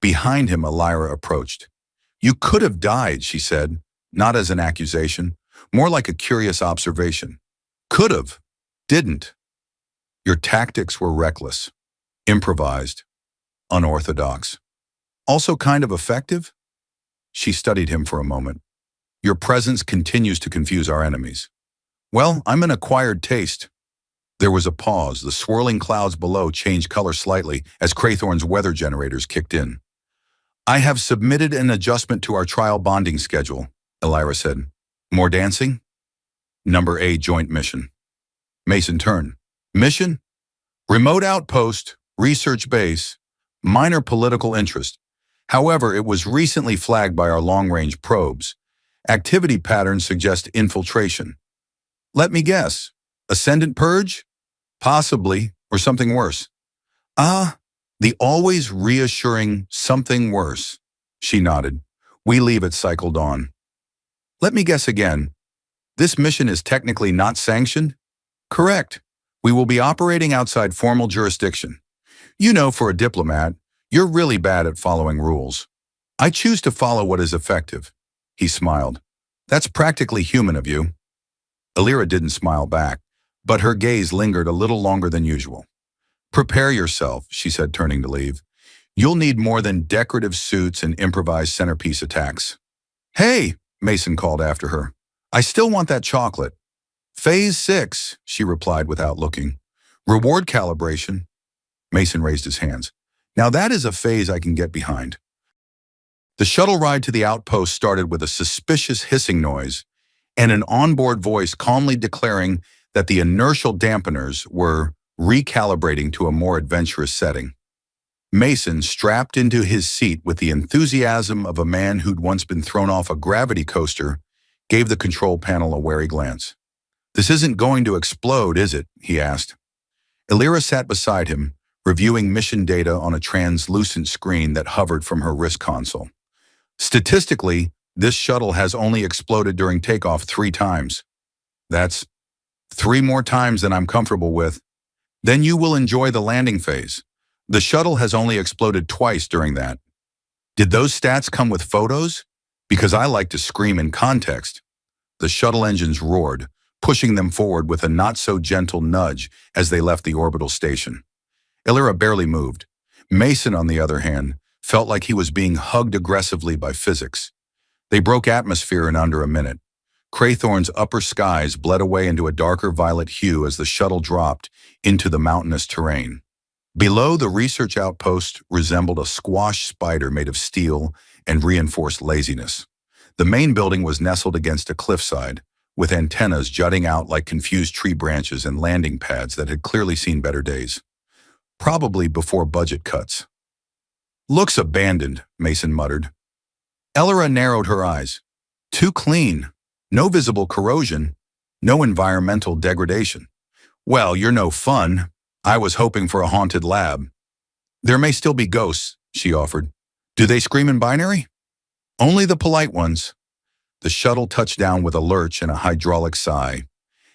Behind him, Elira approached. You could have died, she said, not as an accusation, more like a curious observation. Could have, didn't. Your tactics were reckless, improvised, unorthodox. Also kind of effective? She studied him for a moment. Your presence continues to confuse our enemies. Well, I'm an acquired taste. There was a pause. The swirling clouds below changed color slightly as Craythorn's weather generators kicked in. I have submitted an adjustment to our trial bonding schedule, Elira said. More dancing? Number A joint mission. Mason turned. Mission? Remote outpost, research base, minor political interest. However, it was recently flagged by our long-range probes. Activity patterns suggest infiltration. Let me guess. Ascendant purge? Possibly, or something worse. The always reassuring something worse. She nodded. We leave at cycle dawn. Let me guess again. This mission is technically not sanctioned? Correct. We will be operating outside formal jurisdiction. You know, for a diplomat, you're really bad at following rules. I choose to follow what is effective. He smiled. That's practically human of you. Elira didn't smile back, but her gaze lingered a little longer than usual. Prepare yourself, she said, turning to leave. You'll need more than decorative suits and improvised centerpiece attacks. Hey, Mason called after her. I still want that chocolate. Phase 6, she replied without looking. Reward calibration. Mason raised his hands. Now that is a phase I can get behind. The shuttle ride to the outpost started with a suspicious hissing noise and an onboard voice calmly declaring that the inertial dampeners were recalibrating to a more adventurous setting. Mason strapped into his seat with the enthusiasm of a man who'd once been thrown off a gravity coaster, gave the control panel a wary glance. This isn't going to explode, is it? He asked. Elira sat beside him, reviewing mission data on a translucent screen that hovered from her wrist console. Statistically, this shuttle has only exploded during takeoff 3 times. That's 3 more times than I'm comfortable with. Then you will enjoy the landing phase. The shuttle has only exploded twice during that. Did those stats come with photos? Because I like to scream in context. The shuttle engines roared, pushing them forward with a not-so-gentle nudge as they left the orbital station. Elira barely moved. Mason, on the other hand, felt like he was being hugged aggressively by physics. They broke atmosphere in under a minute. Craythorn's upper skies bled away into a darker violet hue as the shuttle dropped into the mountainous terrain. Below, the research outpost resembled a squash spider made of steel and reinforced laziness. The main building was nestled against a cliffside, with antennas jutting out like confused tree branches and landing pads that had clearly seen better days. Probably before budget cuts. Looks abandoned, Mason muttered. Elira narrowed her eyes. Too clean. No visible corrosion. No environmental degradation. Well, you're no fun. I was hoping for a haunted lab. There may still be ghosts, she offered. Do they scream in binary? Only the polite ones. The shuttle touched down with a lurch and a hydraulic sigh.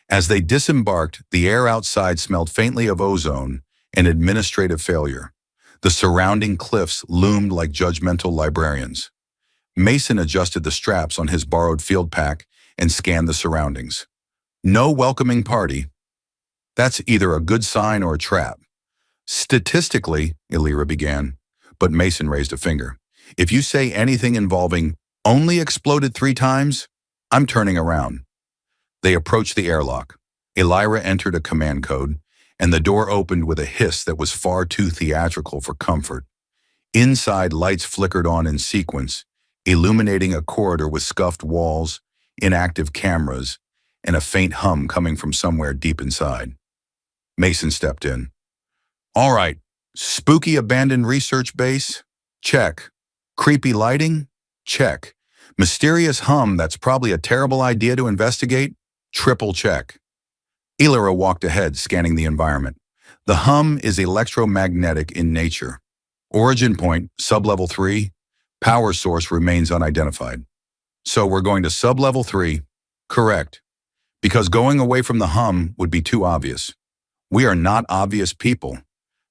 As they disembarked, the air outside smelled faintly of ozone and administrative failure. The surrounding cliffs loomed like judgmental librarians. Mason adjusted the straps on his borrowed field pack and scanned the surroundings. No welcoming party. That's either a good sign or a trap. Statistically, Illyra began, but Mason raised a finger. If you say anything involving only exploded 3 times, I'm turning around. They approached the airlock. Illyra entered a command code, and the door opened with a hiss that was far too theatrical for comfort. Inside, lights flickered on in sequence, illuminating a corridor with scuffed walls, inactive cameras, and a faint hum coming from somewhere deep inside. Mason stepped in. All right, spooky abandoned research base? Check. Creepy lighting? Check. Mysterious hum that's probably a terrible idea to investigate? Triple check. Illyra walked ahead, scanning the environment. The hum is electromagnetic in nature. Origin point, sublevel 3. Power source remains unidentified. So we're going to sublevel 3. Correct. Because going away from the hum would be too obvious. We are not obvious people.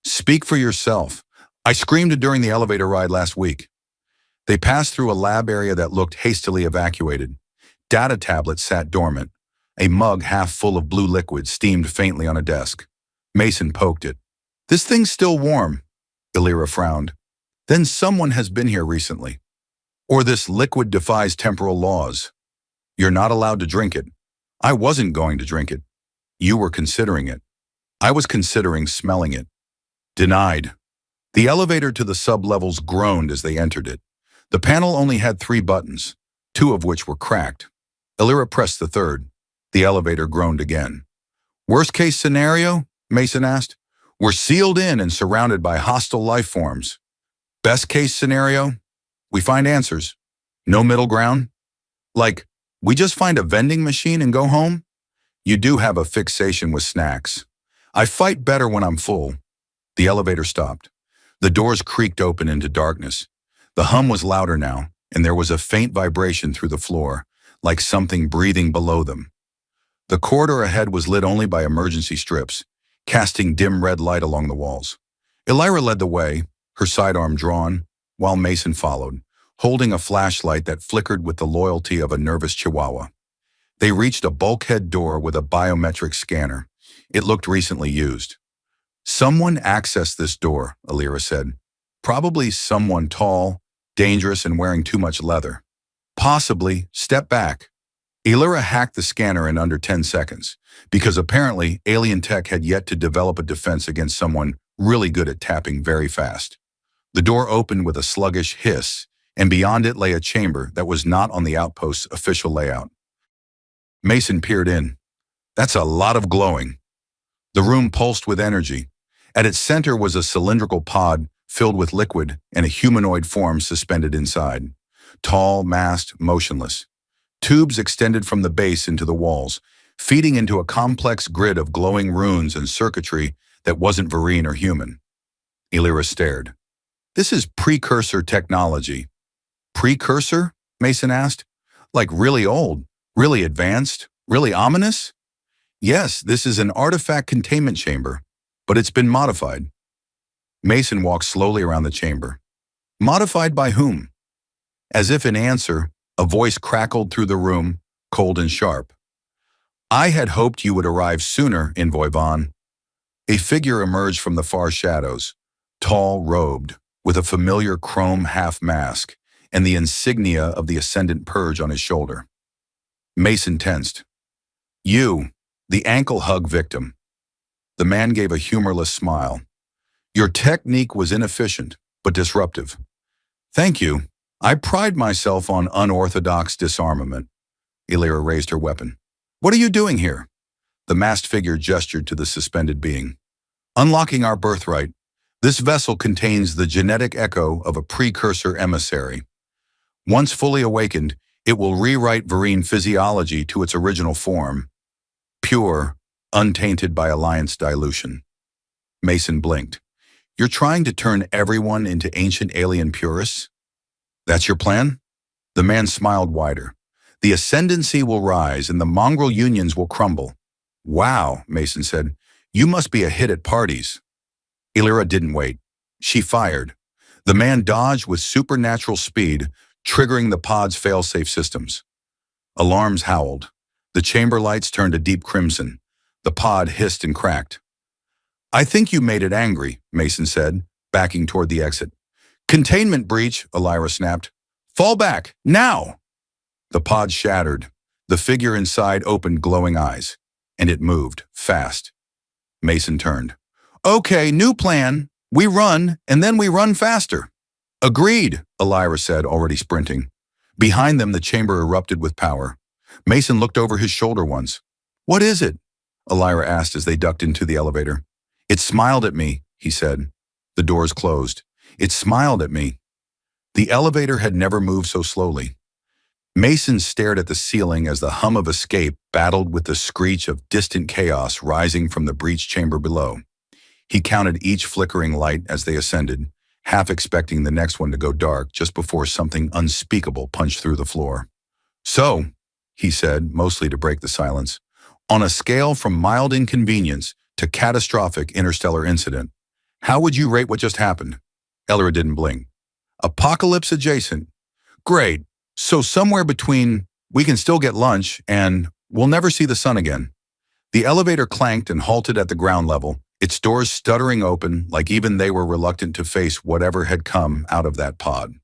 Speak for yourself. I screamed during the elevator ride last week. They passed through a lab area that looked hastily evacuated. Data tablets sat dormant. A mug half full of blue liquid steamed faintly on a desk. Mason poked it. This thing's still warm. Illyra frowned. Then someone has been here recently. Or this liquid defies temporal laws. You're not allowed to drink it. I wasn't going to drink it. You were considering it. I was considering smelling it. Denied. The elevator to the sublevels groaned as they entered it. The panel only had 3 buttons, 2 of which were cracked. Illyra pressed the third. The elevator groaned again. Worst case scenario? Mason asked. We're sealed in and surrounded by hostile life forms. Best case scenario? We find answers. No middle ground? Like, we just find a vending machine and go home? You do have a fixation with snacks. I fight better when I'm full. The elevator stopped. The doors creaked open into darkness. The hum was louder now, and there was a faint vibration through the floor, like something breathing below them. The corridor ahead was lit only by emergency strips, casting dim red light along the walls. Illyra led the way, her sidearm drawn, while Mason followed, holding a flashlight that flickered with the loyalty of a nervous chihuahua. They reached a bulkhead door with a biometric scanner. It looked recently used. Someone accessed this door, Illyra said. Probably someone tall, dangerous, and wearing too much leather. Possibly. Step back. Illyra hacked the scanner in under 10 seconds, because apparently alien tech had yet to develop a defense against someone really good at tapping very fast. The door opened with a sluggish hiss, and beyond it lay a chamber that was not on the outpost's official layout. Mason peered in. That's a lot of glowing. The room pulsed with energy. At its center was a cylindrical pod filled with liquid and a humanoid form suspended inside. Tall, masked, motionless. Tubes extended from the base into the walls, feeding into a complex grid of glowing runes and circuitry that wasn't Vereen or human. Illyra stared. This is precursor technology. Precursor? Mason asked. Like really old, really advanced, really ominous? Yes, this is an artifact containment chamber, but it's been modified. Mason walked slowly around the chamber. Modified by whom? As if in answer, a voice crackled through the room, cold and sharp. I had hoped you would arrive sooner, Envoy Vaughn. A figure emerged from the far shadows, tall, robed, with a familiar chrome half-mask and the insignia of the Ascendant Purge on his shoulder. Mason tensed. You, the ankle hug victim. The man gave a humorless smile. Your technique was inefficient, but disruptive. Thank you. I pride myself on unorthodox disarmament. Illyra raised her weapon. What are you doing here? The masked figure gestured to the suspended being. Unlocking our birthright. This vessel contains the genetic echo of a precursor emissary. Once fully awakened, it will rewrite Vereen physiology to its original form. Pure, untainted by Alliance dilution. Mason blinked. You're trying to turn everyone into ancient alien purists? That's your plan? The man smiled wider. The ascendancy will rise and the mongrel unions will crumble. Wow, Mason said. You must be a hit at parties. Illyra didn't wait. She fired. The man dodged with supernatural speed, triggering the pod's fail-safe systems. Alarms howled. The chamber lights turned a deep crimson. The pod hissed and cracked. I think you made it angry, Mason said, backing toward the exit. Containment breach, Elira snapped. Fall back, now! The pod shattered. The figure inside opened glowing eyes, and it moved, fast. Mason turned. Okay, new plan. We run, and then we run faster. Agreed, Elira said, already sprinting. Behind them, the chamber erupted with power. Mason looked over his shoulder once. What is it? Elira asked as they ducked into the elevator. It smiled at me, he said. The doors closed. It smiled at me. The elevator had never moved so slowly. Mason stared at the ceiling as the hum of escape battled with the screech of distant chaos rising from the breach chamber below. He counted each flickering light as they ascended, half expecting the next one to go dark just before something unspeakable punched through the floor. So, he said, mostly to break the silence, on a scale from mild inconvenience to catastrophic interstellar incident, how would you rate what just happened? Elira didn't blink. Apocalypse adjacent. Great. So somewhere between we can still get lunch and we'll never see the sun again. The elevator clanked and halted at the ground level, its doors stuttering open like even they were reluctant to face whatever had come out of that pod.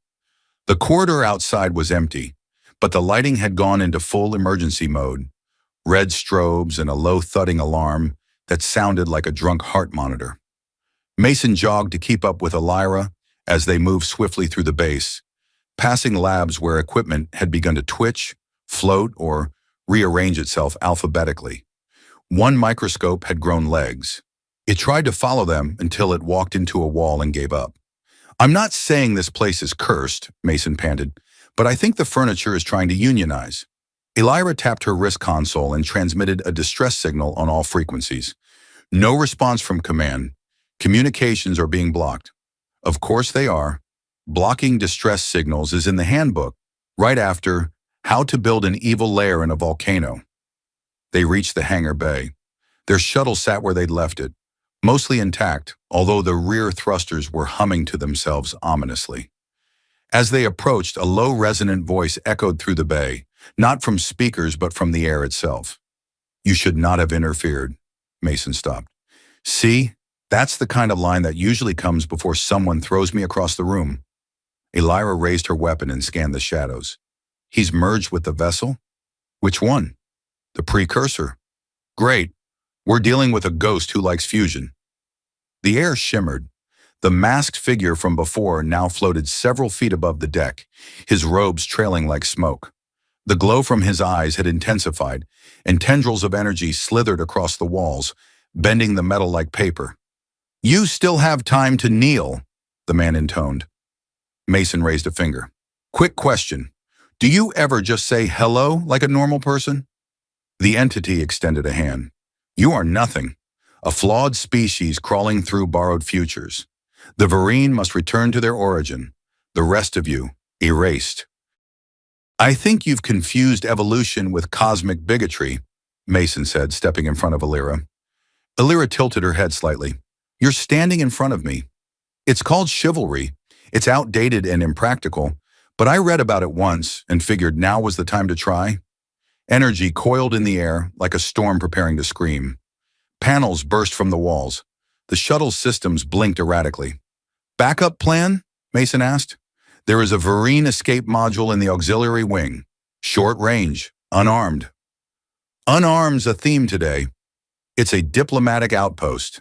The corridor outside was empty, but the lighting had gone into full emergency mode. Red strobes and a low thudding alarm that sounded like a drunk heart monitor. Mason jogged to keep up with Elira as they moved swiftly through the base, passing labs where equipment had begun to twitch, float, or rearrange itself alphabetically. One microscope had grown legs. It tried to follow them until it walked into a wall and gave up. I'm not saying this place is cursed, Mason panted, but I think the furniture is trying to unionize. Elira tapped her wrist console and transmitted a distress signal on all frequencies. No response from command. Communications are being blocked. Of course they are. Blocking distress signals is in the handbook, right after How to Build an Evil Lair in a Volcano. They reached the hangar bay. Their shuttle sat where they'd left it, mostly intact, although the rear thrusters were humming to themselves ominously. As they approached, a low resonant voice echoed through the bay, not from speakers but from the air itself. You should not have interfered. Mason stopped. See, that's the kind of line that usually comes before someone throws me across the room. Elira raised her weapon and scanned the shadows. He's merged with the vessel? Which one? The precursor. Great. We're dealing with a ghost who likes fusion. The air shimmered. The masked figure from before now floated several feet above the deck, his robes trailing like smoke. The glow from his eyes had intensified, and tendrils of energy slithered across the walls, bending the metal like paper. You still have time to kneel, the man intoned. Mason raised a finger. Quick question. Do you ever just say hello like a normal person? The entity extended a hand. You are nothing. A flawed species crawling through borrowed futures. The Vereen must return to their origin. The rest of you, erased. I think you've confused evolution with cosmic bigotry, Mason said, stepping in front of Elira. Elira tilted her head slightly. You're standing in front of me. It's called chivalry. It's outdated and impractical, but I read about it once and figured now was the time to try. Energy coiled in the air like a storm preparing to scream. Panels burst from the walls. The shuttle's systems blinked erratically. Backup plan? Mason asked. There is a Vereen escape module in the auxiliary wing. Short range, unarmed. Unarmed's a theme today. It's a diplomatic outpost.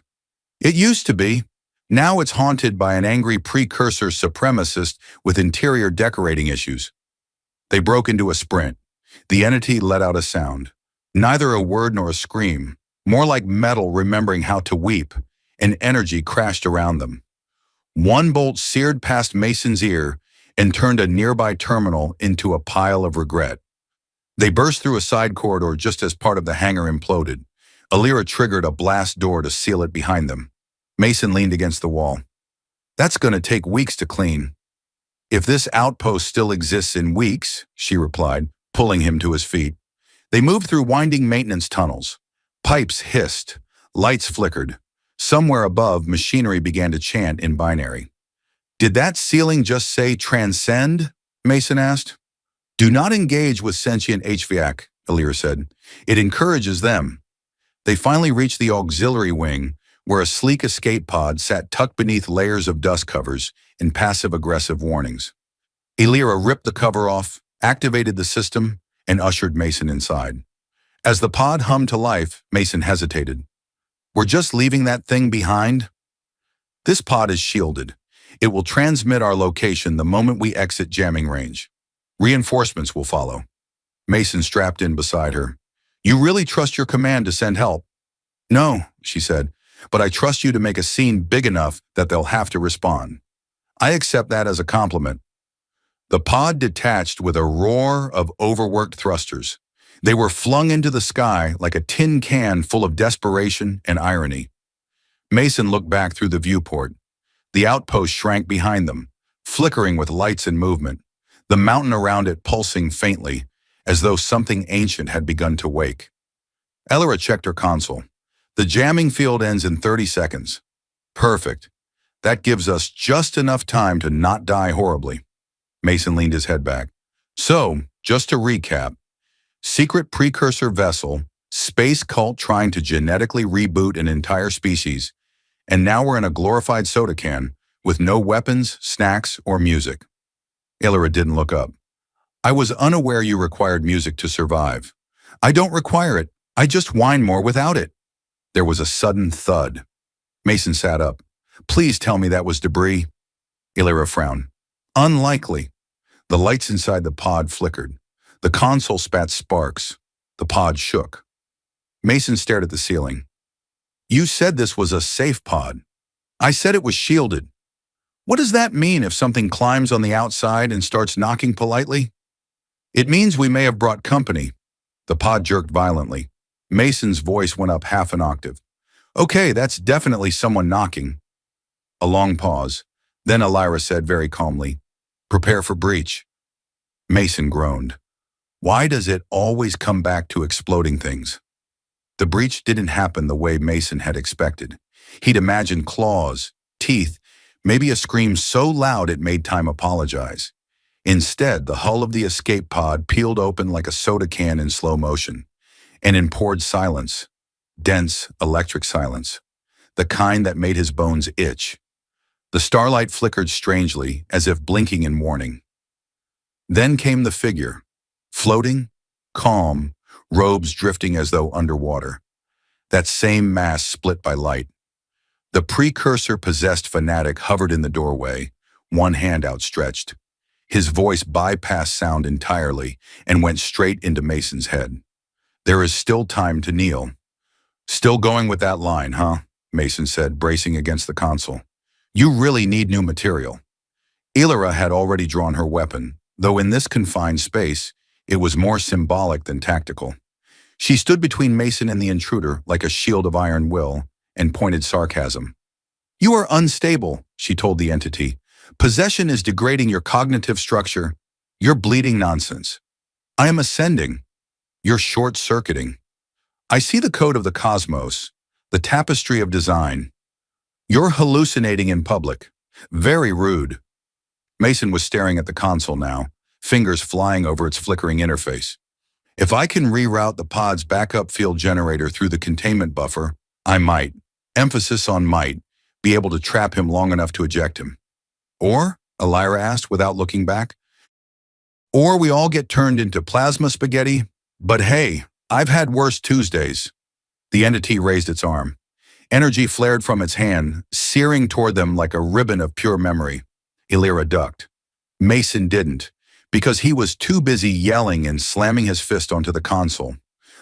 It used to be. Now it's haunted by an angry precursor supremacist with interior decorating issues. They broke into a sprint. The entity let out a sound. Neither a word nor a scream, more like metal remembering how to weep, and energy crashed around them. One bolt seared past Mason's ear and turned a nearby terminal into a pile of regret. They burst through a side corridor just as part of the hangar imploded. Elira triggered a blast door to seal it behind them. Mason leaned against the wall. That's going to take weeks to clean. If this outpost still exists in weeks, she replied, pulling him to his feet. They moved through winding maintenance tunnels. Pipes hissed. Lights flickered. Somewhere above, machinery began to chant in binary. Did that ceiling just say transcend? Mason asked. Do not engage with sentient HVAC, Illyra said. It encourages them. They finally reached the auxiliary wing, where a sleek escape pod sat tucked beneath layers of dust covers and passive-aggressive warnings. Illyra ripped the cover off, activated the system, and ushered Mason inside. As the pod hummed to life, Mason hesitated. We're just leaving that thing behind? This pod is shielded. It will transmit our location the moment we exit jamming range. Reinforcements will follow. Mason strapped in beside her. You really trust your command to send help? No, she said, but I trust you to make a scene big enough that they'll have to respond. I accept that as a compliment. The pod detached with a roar of overworked thrusters. They were flung into the sky like a tin can full of desperation and irony. Mason looked back through the viewport. The outpost shrank behind them, flickering with lights and movement, the mountain around it pulsing faintly, as though something ancient had begun to wake. Illyra checked her console. The jamming field ends in 30 seconds. Perfect. That gives us just enough time to not die horribly. Mason leaned his head back. So, just to recap, secret precursor vessel, space cult trying to genetically reboot an entire species, and now we're in a glorified soda can with no weapons, snacks, or music. Illyra didn't look up. I was unaware you required music to survive. I don't require it. I just whine more without it. There was a sudden thud. Mason sat up. Please tell me that was debris. Illyra frowned. Unlikely. The lights inside the pod flickered. The console spat sparks. The pod shook. Mason stared at the ceiling. You said this was a safe pod. I said it was shielded. What does that mean if something climbs on the outside and starts knocking politely? It means we may have brought company. The pod jerked violently. Mason's voice went up half an octave. Okay, that's definitely someone knocking. A long pause. Then Illyra said very calmly, Prepare for breach. Mason groaned. Why does it always come back to exploding things? The breach didn't happen the way Mason had expected. He'd imagined claws, teeth, maybe a scream so loud it made time apologize. Instead, the hull of the escape pod peeled open like a soda can in slow motion, and in poured silence, dense electric silence, the kind that made his bones itch. The starlight flickered strangely, as if blinking in warning. Then came the figure, floating, calm, robes drifting as though underwater. That same mass split by light. The precursor-possessed fanatic hovered in the doorway, one hand outstretched. His voice bypassed sound entirely and went straight into Mason's head. There is still time to kneel. Still going with that line, huh? Mason said, bracing against the console. You really need new material. Illyra had already drawn her weapon, though in this confined space, it was more symbolic than tactical. She stood between Mason and the intruder like a shield of iron will and pointed sarcasm. You are unstable, she told the entity. Possession is degrading your cognitive structure. You're bleeding nonsense. I am ascending. You're short-circuiting. I see the code of the cosmos, the tapestry of design. You're hallucinating in public. Very rude. Mason was staring at the console now, fingers flying over its flickering interface. If I can reroute the pod's backup field generator through the containment buffer, I might, emphasis on might, be able to trap him long enough to eject him. Or, Illyra asked without looking back, or we all get turned into plasma spaghetti. But hey, I've had worse Tuesdays. The entity raised its arm. Energy flared from its hand, searing toward them like a ribbon of pure memory. Illyra ducked. Mason didn't, because he was too busy yelling and slamming his fist onto the console.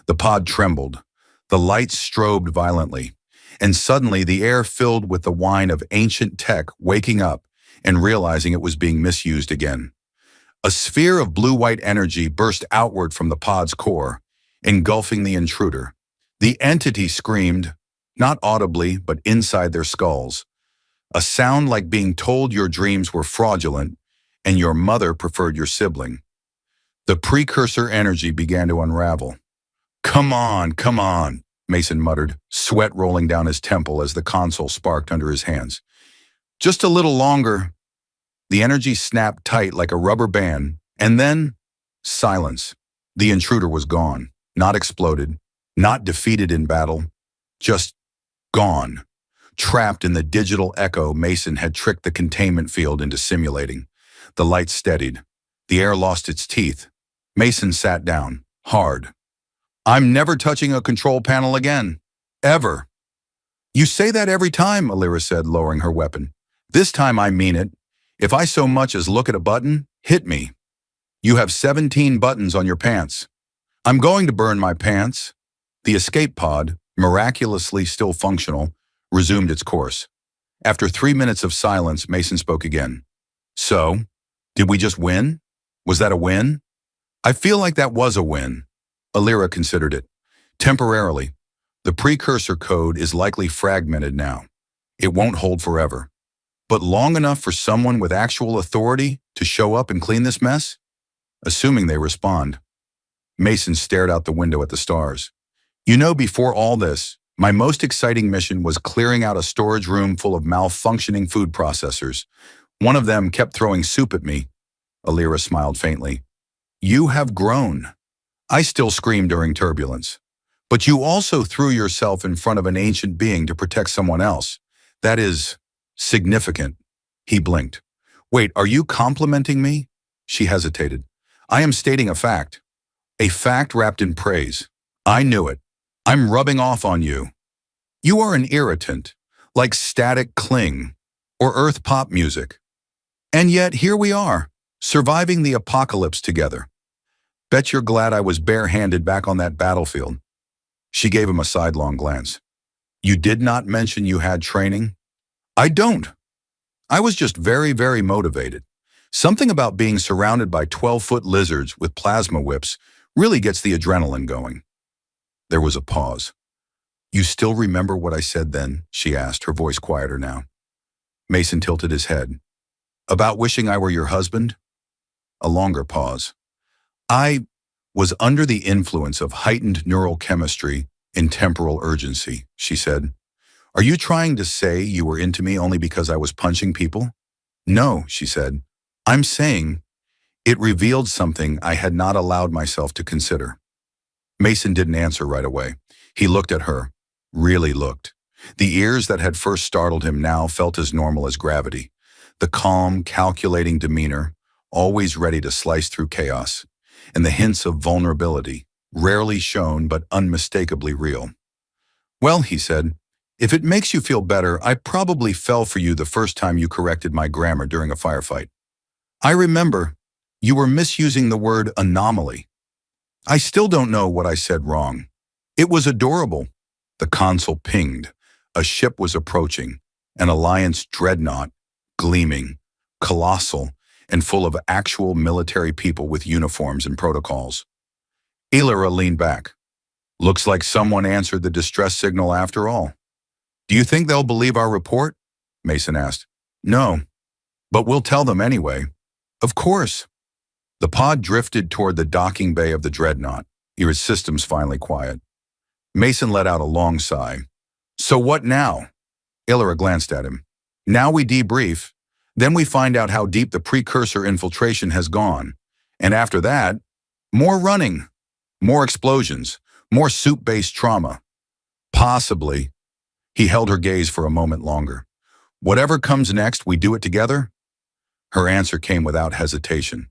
The pod trembled. The lights strobed violently. And suddenly the air filled with the whine of ancient tech waking up and realizing it was being misused again. A sphere of blue-white energy burst outward from the pod's core, engulfing the intruder. The entity screamed, not audibly, but inside their skulls. A sound like being told your dreams were fraudulent and your mother preferred your sibling. The precursor energy began to unravel. Come on, Mason muttered, sweat rolling down his temple as the console sparked under his hands. Just a little longer. The energy snapped tight like a rubber band, and then Silence. The intruder was gone, not exploded, not defeated in battle, just gone. Trapped in the digital echo Mason had tricked the containment field into simulating. The light steadied. The air lost its teeth. Mason sat down, hard. I'm never touching a control panel again. Ever. You say that every time, Alira said, lowering her weapon. This time I mean it. If I so much as look at a button, hit me. You have 17 buttons on your pants. I'm going to burn my pants. The escape pod, miraculously still functional, resumed its course. After 3 minutes of silence, Mason spoke again. So, did we just win? Was that a win? I feel like that was a win. Alira considered it. Temporarily. The precursor code is likely fragmented now. It won't hold forever. But long enough for someone with actual authority to show up and clean this mess? Assuming they respond. Mason stared out the window at the stars. You know, before all this, my most exciting mission was clearing out a storage room full of malfunctioning food processors. One of them kept throwing soup at me. Alira smiled faintly. You have grown. I still scream during turbulence. But you also threw yourself in front of an ancient being to protect someone else. That is significant. He blinked. Wait, are you complimenting me? She hesitated. I am stating a fact. A fact wrapped in praise. I knew it. I'm rubbing off on you. You are an irritant, like static cling or earth pop music. And yet here we are, surviving the apocalypse together. Bet you're glad I was barehanded back on that battlefield. She gave him a sidelong glance. You did not mention you had training? I don't. I was just very, very motivated. Something about being surrounded by 12-foot lizards with plasma whips really gets the adrenaline going. There was a pause. You still remember what I said then? She asked, her voice quieter now. Mason tilted his head. About wishing I were your husband? A longer pause. I was under the influence of heightened neural chemistry and temporal urgency, she said. Are you trying to say you were into me only because I was punching people? No, she said. I'm saying it revealed something I had not allowed myself to consider. Mason didn't answer right away. He looked at her, really looked. The ears that had first startled him now felt as normal as gravity. The calm, calculating demeanor, always ready to slice through chaos. And the hints of vulnerability, rarely shown but unmistakably real. Well, he said, if it makes you feel better, I probably fell for you the first time you corrected my grammar during a firefight. I remember you were misusing the word anomaly. I still don't know what I said wrong. It was adorable. The console pinged. A ship was approaching, an Alliance dreadnought, gleaming, colossal, and full of actual military people with uniforms and protocols. Alira leaned back. Looks like someone answered the distress signal after all. Do you think they'll believe our report? Mason asked. No, but we'll tell them anyway. Of course. The pod drifted toward the docking bay of the dreadnought, its systems finally quiet. Mason let out a long sigh. So what now? Alira glanced at him. Now we debrief. Then we find out how deep the precursor infiltration has gone. And after that, more running, more explosions, more soup-based trauma. Possibly. He held her gaze for a moment longer. Whatever comes next, we do it together? Her answer came without hesitation.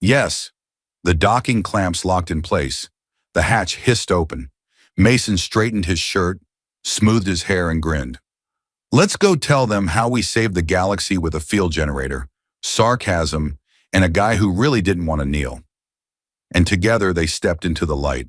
Yes. The docking clamps locked in place. The hatch hissed open. Mason straightened his shirt, smoothed his hair, and grinned. Let's go tell them how we saved the galaxy with a field generator, sarcasm, and a guy who really didn't want to kneel. And together they stepped into the light.